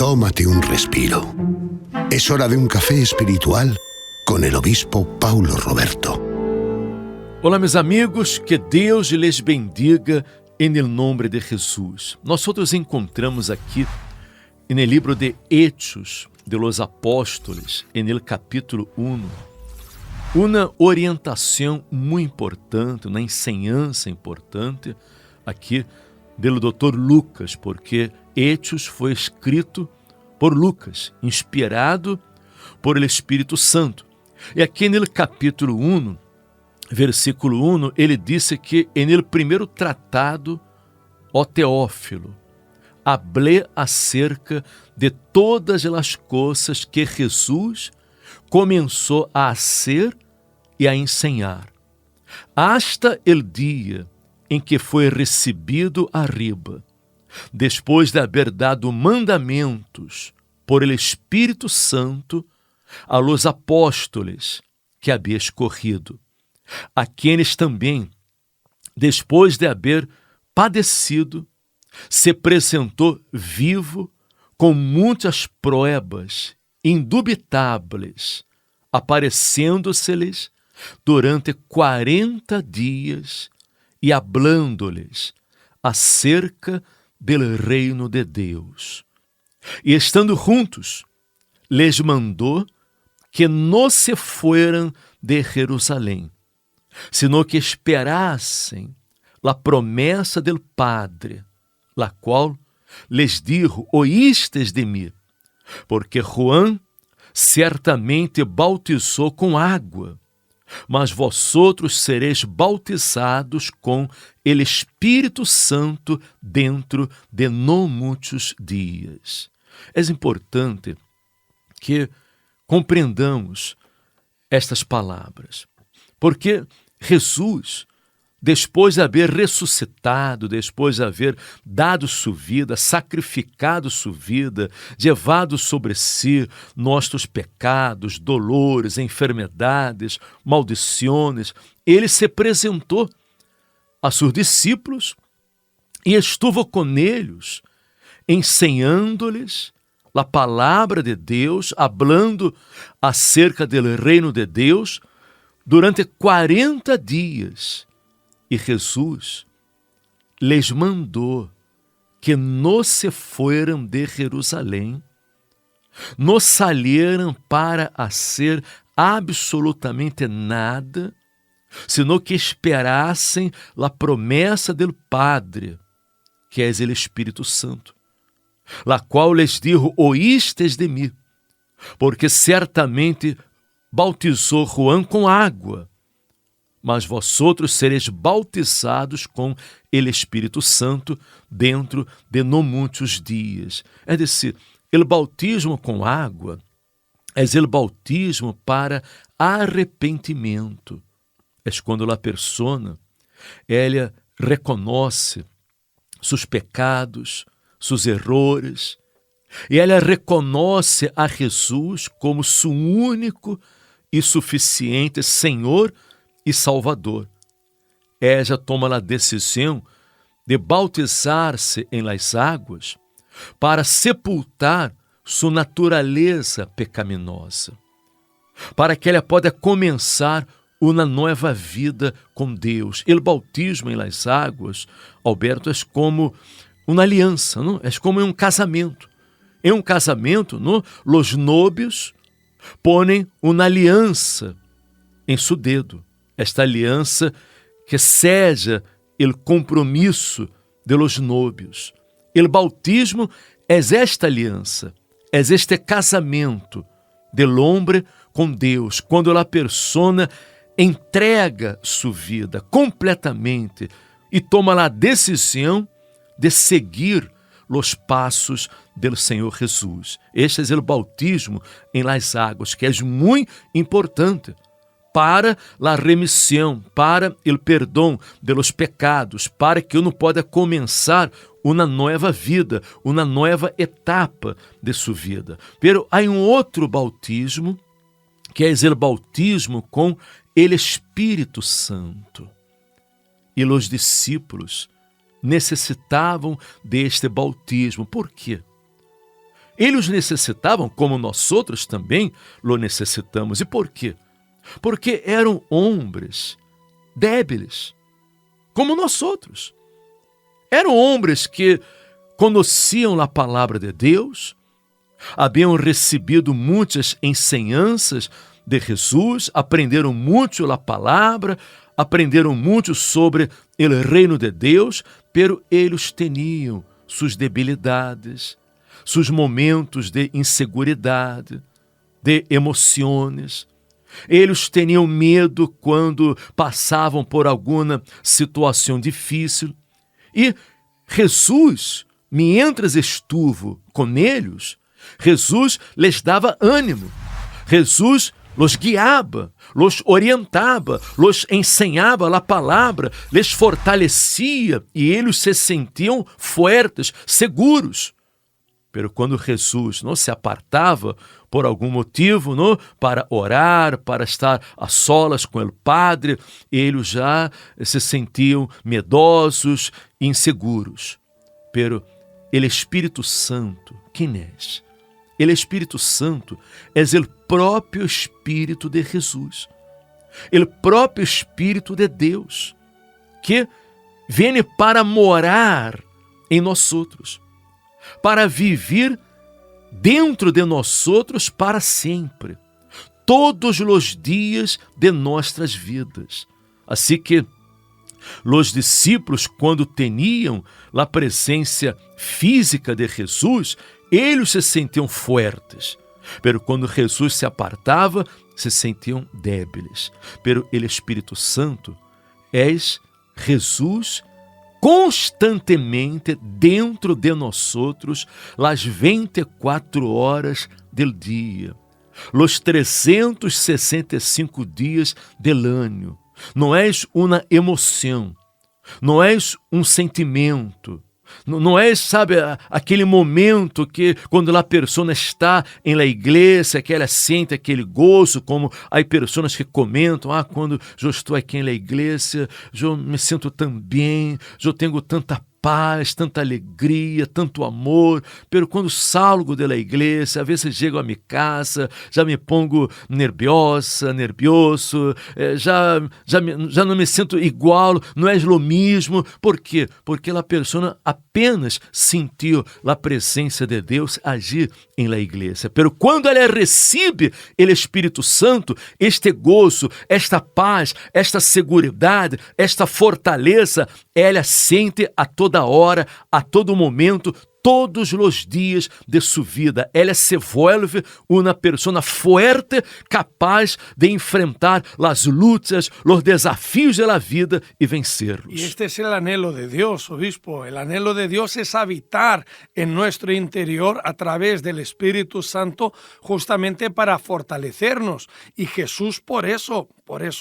Tómate un respiro. Es hora de un café espiritual con el obispo Paulo Roberto. Olá, meus amigos, que Deus lhes bendiga em nome de Jesus. Nós outros encontramos aqui no livro de Hechos de los Apóstoles, no capítulo 1, uma orientação muito importante, uma enseñança importante aqui do Dr. Lucas, porque Hechos foi escrito por Lucas, inspirado por el Espírito Santo. E aqui no capítulo 1, versículo 1, ele disse que no primeiro tratado, ó Teófilo, hablé acerca de todas as coisas que Jesus começou a hacer e a enseñar, hasta el dia em que foi recebido arriba, depois de haver dado mandamentos por el Espírito Santo a los apóstoles que havia escorrido, a quienes também, depois de haver padecido, se apresentou vivo com muitas provas indubitáveis, aparecendo-se-lhes durante 40 dias e hablando-lhes acerca do reino de Deus. E estando juntos, les mandou que não se fueran de Jerusalém, sino que esperassem a promessa del Padre, la qual les dijo: oístes de mim, porque Juan certamente bautizou com água, mas vosotros sereis bautizados com el Espírito Santo dentro de não muitos dias. É importante que compreendamos estas palavras, porque Jesus, depois de haver ressuscitado, depois de haver dado sua vida, sacrificado sua vida, levado sobre si nossos pecados, dolores, enfermidades, maldições, ele se apresentou a seus discípulos e estuvo com eles, ensinando-lhes a palavra de Deus, hablando acerca do reino de Deus, durante 40 dias. E Jesus les mandou que não se fueran de Jerusalém, não salieran para hacer absolutamente nada, sino que esperassem a promessa do Padre, que é o Espírito Santo, la qual les dijo: oístes de mim, porque certamente bautizou Juan com água, mas vosotros sereis bautizados com el Espírito Santo dentro de não muitos dias. É dizer, o bautismo com água é o bautismo para arrependimento. É quando a persona ela reconhece seus pecados, seus errores, e ela reconhece a Jesus como seu único e suficiente Senhor e Salvador. Ela toma a decisão de bautizar-se em las águas para sepultar sua natureza pecaminosa, para que ela possa começar uma nova vida com Deus. O bautismo em las águas, Alberto, é como uma aliança, não? É como um casamento. Em um casamento, não? Los novios ponem uma aliança em seu dedo. Esta aliança que seja o compromisso de los novios. O bautismo é esta aliança, é este casamento del hombre com Deus, quando a persona entrega sua vida completamente e toma a decisão de seguir os passos do Senhor Jesus. Este é o bautismo em las águas, que é muito importante para a remissão, para o perdão de los pecados, para que eu não possa começar uma nova vida, uma nova etapa de sua vida. Pero há outro bautismo, que é o bautismo com el Espírito Santo. E os discípulos necessitavam deste bautismo. Por quê? Eles necessitavam, como nós outros também lo necessitamos. E por quê? Porque eram homens débiles, como nós outros. Eram homens que conheciam a palavra de Deus, haviam recebido muitas ensinanças de Jesus, aprenderam muito a palavra, aprenderam muito sobre o reino de Deus, pero eles tinham suas debilidades, seus momentos de inseguridade, de emoções. Eles tinham medo quando passavam por alguma situação difícil. E Jesus, mientras estuvo com eles, Jesus lhes dava ânimo. Jesus los guiava, los orientava, los ensinava a palavra, les fortalecia e eles se sentiam fortes, seguros. Pero quando Jesus não se apartava por algum motivo, não, para orar, para estar a solas com o Padre, eles já se sentiam medrosos, inseguros. Pero el Espírito Santo, quem é? El Espírito Santo é o próprio Espírito de Jesus, o próprio Espírito de Deus, que vem para morar em nós outros, para viver dentro de nós outros para sempre, todos os dias de nossas vidas. Assim que os discípulos, quando tinham a presença física de Jesus, eles se sentiam fortes, pero quando Jesus se apartava, se sentiam débiles. Pero o Espírito Santo é Jesus constantemente dentro de nós outros, as 24 horas do dia, os 365 dias del ano. Não és uma emoção, não és um sentimento, não é, sabe, aquele momento que quando a pessoa está em la igreja, que ela sente aquele gozo, como há pessoas que comentam, quando eu estou aqui em la igreja, eu me sinto tão bem, eu tenho tanta paz, tanta alegria, tanto amor, pero quando salgo da igreja, às vezes chego a minha casa, já me pongo nervioso, já não me sinto igual, não é o mesmo. Por quê? Porque a pessoa apenas sentiu a presença de Deus agir em la igreja. Pero quando ela recebe o Espírito Santo, este gozo, esta paz, esta segurança, esta fortaleza, ela sente a toda hora, a todo momento, todos os dias de sua vida. Ela se vuelve uma pessoa forte, capaz de enfrentar as lutas, os desafios da vida e vencerlos. Y este es el anhelo de Dios, obispo. El anhelo de Dios es habitar en nuestro interior a través del Espíritu Santo, justamente para fortalecernos. Y Jesús por eso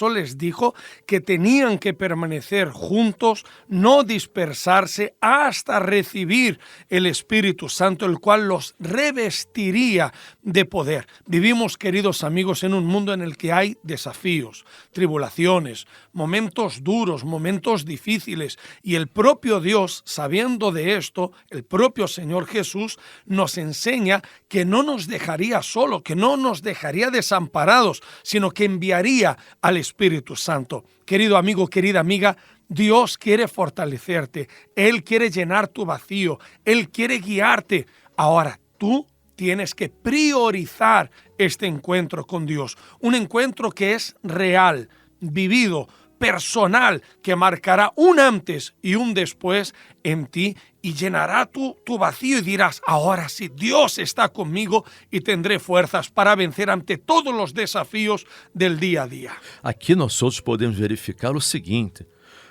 les dijo que tenían que permanecer juntos, no dispersarse hasta recibir el Espíritu Santo, el cual los revestiría de poder. Vivimos, queridos amigos, en un mundo en el que hay desafíos, tribulaciones, momentos duros, momentos difíciles, y el propio Dios, sabiendo de esto, el propio Señor Jesús nos enseña que no nos dejaría solo, que no nos dejaría desamparados, sino que enviaría al Espíritu Santo. Querido amigo, querida amiga, Dios quiere fortalecerte, Él quiere llenar tu vacío, Él quiere guiarte. Ahora, tú tienes que priorizar este encuentro con Dios, un encuentro que es real, vivido, personal, que marcará un antes y un después en ti y llenará tu vacío y dirás, ahora sí, Dios está conmigo y tendré fuerzas para vencer ante todos los desafíos del día a día. Aqui nós podemos verificar o seguinte,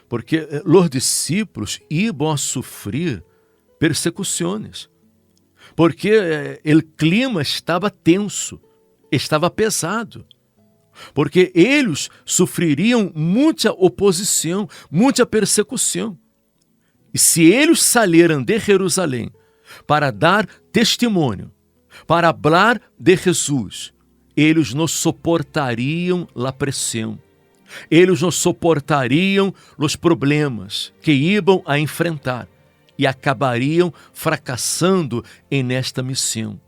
porque os discípulos iam a sofrer persecuções, porque o clima estava tenso, estava pesado, porque eles sofreriam muita oposição, muita persecução. E se eles saíram de Jerusalém para dar testemunho, para falar de Jesus, eles não suportariam a pressão, eles não suportariam os problemas que iam a enfrentar e acabariam fracassando em esta missão.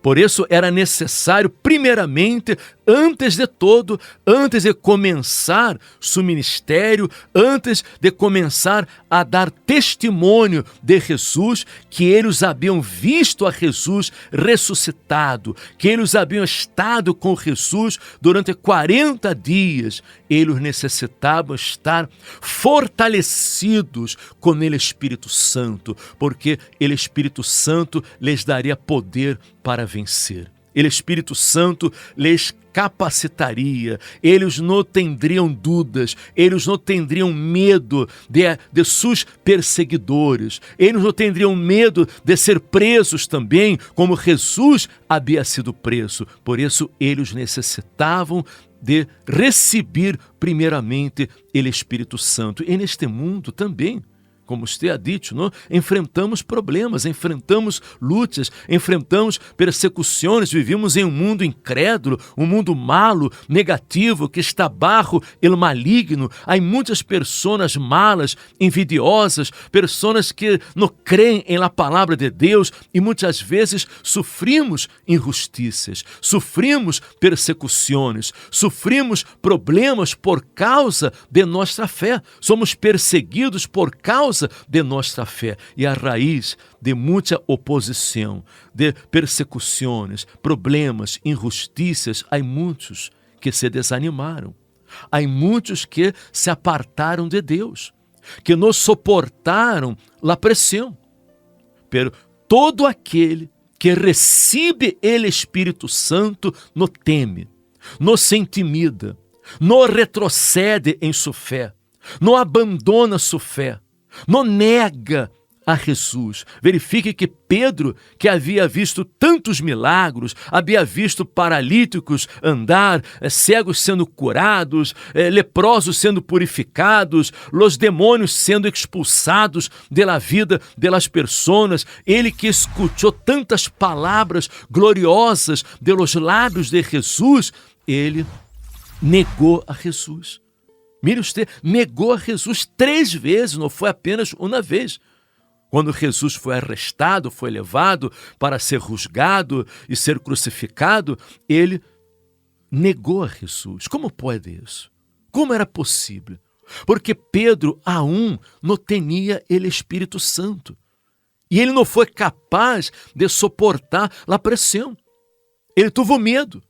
Por isso era necessário, primeiramente, antes de todo, antes de começar seu ministério, antes de começar a dar testemunho de Jesus, que eles haviam visto a Jesus ressuscitado, que eles haviam estado com Jesus durante 40 dias. Eles necessitavam estar fortalecidos com o Espírito Santo, porque o Espírito Santo lhes daria poder para vencer. O Espírito Santo lhes capacitaria, eles não teriam dúvidas, eles não teriam medo de seus perseguidores, eles não teriam medo de ser presos também, como Jesus havia sido preso. Por isso, eles necessitavam de receber primeiramente o Espírito Santo. E neste mundo também, como você ha dito, não? Enfrentamos problemas, enfrentamos lutas, enfrentamos persecuções, vivimos em um mundo incrédulo, um mundo malo, negativo, que está bajo el maligno. Há muitas pessoas malas, envidiosas, pessoas que não creem em la palavra de Deus e muitas vezes sofrimos injustiças, sofrimos persecuções, sofrimos problemas por causa de nossa fé, somos perseguidos por causa de nossa fé. E a raiz de muita oposição, de persecuções, problemas, injustiças, há muitos que se desanimaram, há muitos que se apartaram de Deus, que não suportaram a pressão. Pero todo aquele que recebe o Espírito Santo não teme, não se intimida, não retrocede em sua fé, não abandona sua fé, não nega a Jesus. Verifique que Pedro, que havia visto tantos milagros, havia visto paralíticos andar, cegos sendo curados, leprosos sendo purificados, os demônios sendo expulsados da vida das pessoas, ele que escutou tantas palavras gloriosas de los lábios de Jesus, ele negou a Jesus. Mire usted, negou a Jesus 3 vezes, não foi apenas uma vez. Quando Jesus foi arrestado, foi levado para ser julgado e ser crucificado, ele negou a Jesus. Como pode isso? Como era possível? Porque Pedro aún não tinha o Espírito Santo. E ele não foi capaz de suportar a pressão. Ele teve medo.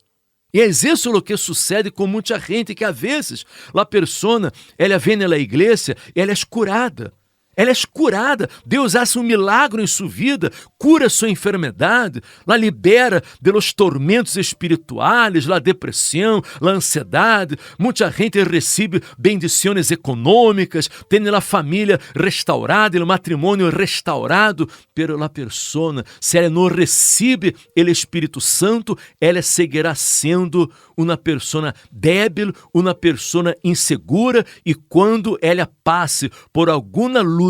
E é isso o que sucede com muita gente, que às vezes a pessoa, ela vem na igreja, ela é curada. Ela é curada, Deus hace um milagre em sua vida, cura sua enfermidade, la libera de los tormentos espirituais, la depressão, la ansiedade. Muita gente recebe bendições econômicas, tem a família restaurada, o matrimônio restaurado, pero a pessoa, se ela não recebe o Espírito Santo, ela seguirá sendo uma pessoa débil, uma pessoa insegura, e quando ela passe por alguma luta,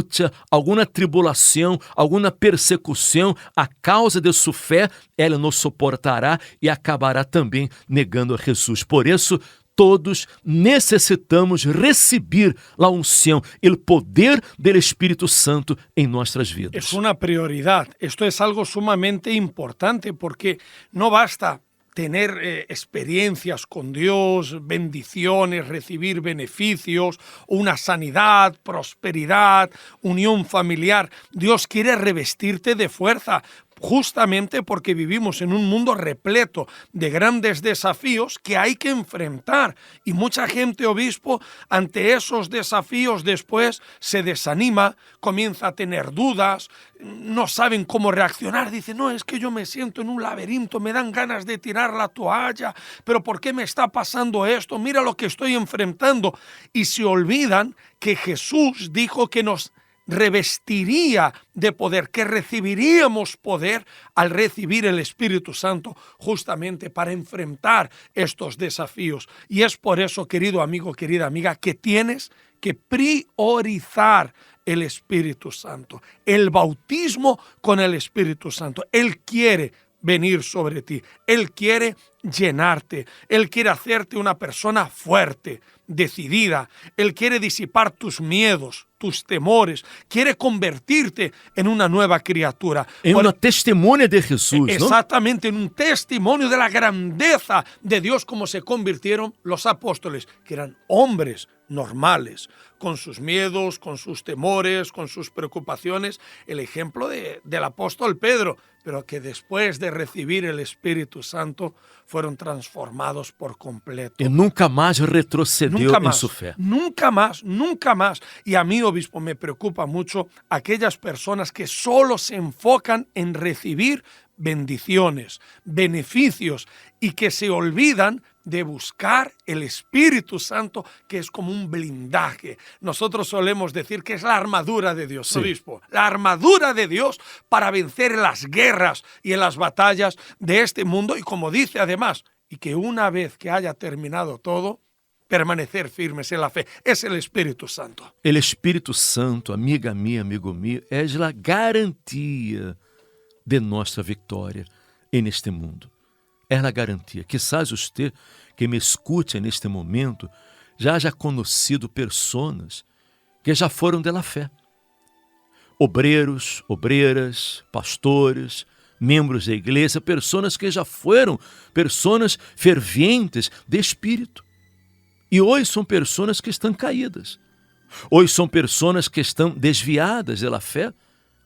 alguma tribulação, alguma persecução, a causa de sua fé, ela não suportará e acabará também negando a Jesus. Por isso, todos necessitamos receber a unção, o poder do Espírito Santo em nossas vidas. É uma prioridade. Isto é algo sumamente importante, porque não basta tener experiencias con Dios, bendiciones, recibir beneficios, una sanidad, prosperidad, unión familiar. Dios quiere revestirte de fuerza, justamente porque vivimos en un mundo repleto de grandes desafíos que hay que enfrentar. Y mucha gente, obispo, ante esos desafíos después se desanima, comienza a tener dudas, no saben cómo reaccionar. Dice, no, es que yo me siento en un laberinto, me dan ganas de tirar la toalla, pero ¿por qué me está pasando esto? Mira lo que estoy enfrentando. Y se olvidan que Jesús dijo que nos revestiría de poder, que recibiríamos poder al recibir el Espíritu Santo justamente para enfrentar estos desafíos. Y es por eso, querido amigo, querida amiga, que tienes que priorizar el Espíritu Santo, el bautismo con el Espíritu Santo. Él quiere venir sobre ti. Él quiere llenarte. Él quiere hacerte una persona fuerte, decidida. Él quiere disipar tus miedos, tus temores. Quiere convertirte en una nueva criatura. Em uma testemunha de Jesus, não? Exactamente, en un testimonio de la grandeza de Dios, como se convirtieron los apóstoles, que eran hombres normales, con sus miedos, con sus temores, con sus preocupaciones. El ejemplo del apóstol Pedro, pero que después de recibir el Espíritu Santo fueron transformados por completo. E nunca mais retrocedeu Nunca em más, sua fé. nunca más, nunca más. Y a mí, obispo, me preocupa mucho aquellas personas que solo se enfocan en recibir bendiciones, beneficios, y que se olvidan de buscar el Espíritu Santo, que es como un blindaje. Nosotros solemos decir que es la armadura de Dios, Sí. obispo. La armadura de Dios para vencer en las guerras y en las batallas de este mundo. Y como dice además, y que una vez que haya terminado todo, permanecer firmes en la fe. Es el Espíritu Santo. El Espírito Santo, amiga minha, amigo meu, é a garantia de nossa vitória neste mundo. É a garantia. Quizás você que me escute neste momento já haya conhecido pessoas que já foram de la fé. Obreiros, obreiras, pastores, membros da igreja, pessoas que já foram pessoas fervientes de espírito. E hoje são pessoas que estão caídas. Hoje são pessoas que estão desviadas da fé,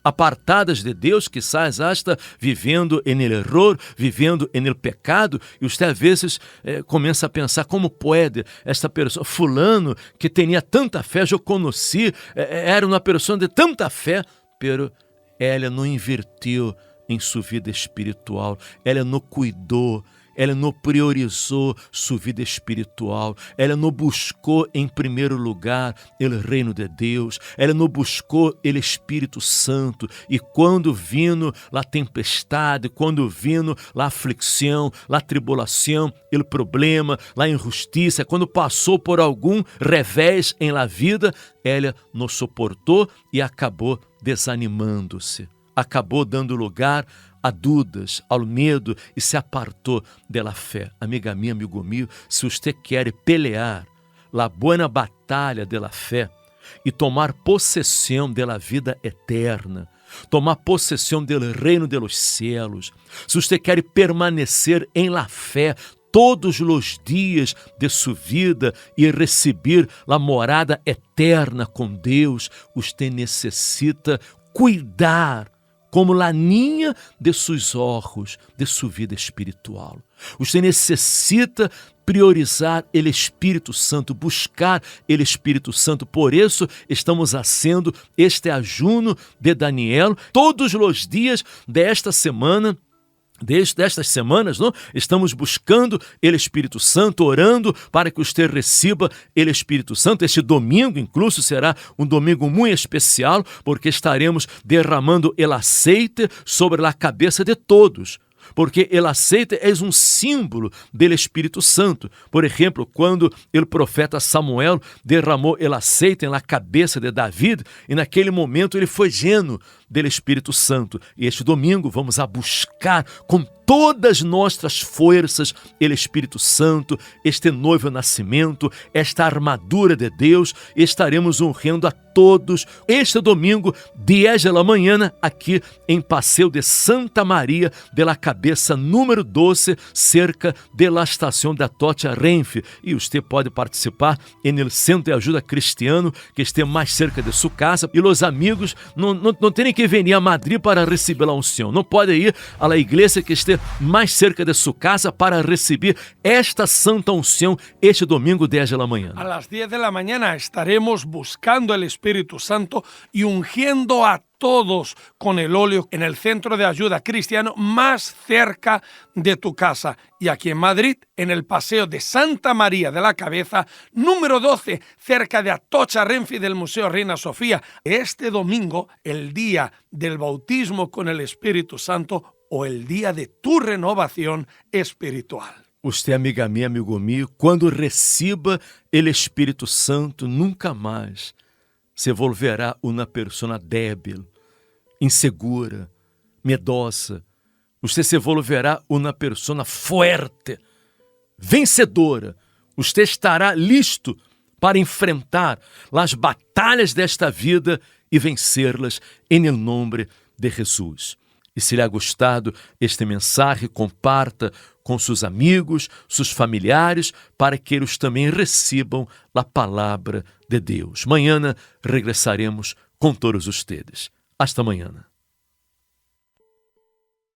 apartadas de Deus, quizás hasta vivendo em el error, vivendo em el pecado, e você às vezes começa a pensar como pode esta pessoa, fulano que tinha tanta fé, eu conheci, era uma pessoa de tanta fé, pero ela não invertiu em sua vida espiritual, ela não cuidou, ela não priorizou sua vida espiritual, ela não buscou em primeiro lugar o reino de Deus, ela não buscou o Espírito Santo, e quando vindo a tempestade, quando vindo a aflição, a tribulação, o problema, a injustiça, quando passou por algum revés em la vida, ela não suportou e acabou desanimando-se, acabou dando lugar a dúvidas, ao medo e se apartou da fé. Amiga minha, amigo meu, se você quer pelear a boa batalha da fé e tomar possessão da vida eterna, tomar possessão do reino de los cielos, se você quer permanecer em la fé todos os dias de sua vida e receber a morada eterna com Deus, você necessita cuidar como laninha de seus olhos, de sua vida espiritual. Você necessita priorizar o Espírito Santo, buscar o Espírito Santo. Por isso, estamos fazendo este ajuno de Daniel todos os dias desta semana. Destas semanas, não? Estamos buscando o Espírito Santo, orando para que você receba o Espírito Santo. Este domingo, incluso, será um domingo muito especial, porque estaremos derramando o aceite sobre a cabeça de todos. Porque o aceite é um símbolo do Espírito Santo. Por exemplo, quando o profeta Samuel derramou o aceite na cabeça de David, e naquele momento ele foi lleno do Espírito Santo. E este domingo vamos a buscar com todas nossas forças o Espírito Santo, este novo nascimento, esta armadura de Deus, e estaremos honrando a todos este domingo, 10 da manhã, aqui em Passeio de Santa Maria de la Cabeça, número 12, cerca da estação da Tocha Renfe. E você pode participar no Centro de Ajuda Cristiano, que esteja mais cerca de sua casa, e os amigos não têm que vir a Madrid para receber a unção, não podem ir à igreja que esteja mais cerca de sua casa para receber esta santa unção este domingo 10 da manhã. A las 10 de la mañana estaremos buscando el Espíritu Santo y ungiendo a todos con el óleo en el Centro de Ayuda Cristiano más cerca de tu casa. Y aquí en Madrid, en el Paseo de Santa María de la Cabeza, número 12, cerca de Atocha Renfe del Museo Reina Sofía. Este domingo, el día del bautismo con el Espíritu Santo o el día de tu renovación espiritual. Você, amiga minha, amigo meu, quando receba o Espírito Santo, nunca mais se volverá uma pessoa débil, insegura, medrosa, Usted se volverá una persona fuerte, vencedora. Usted estará listo para enfrentar as batalhas desta vida e vencê-las em nome de Jesus. E se lhe ha gostado este mensagem, comparta com seus amigos, seus familiares, para que eles também recebam a palavra de Deus. Mañana regressaremos com todos ustedes. Hasta mañana.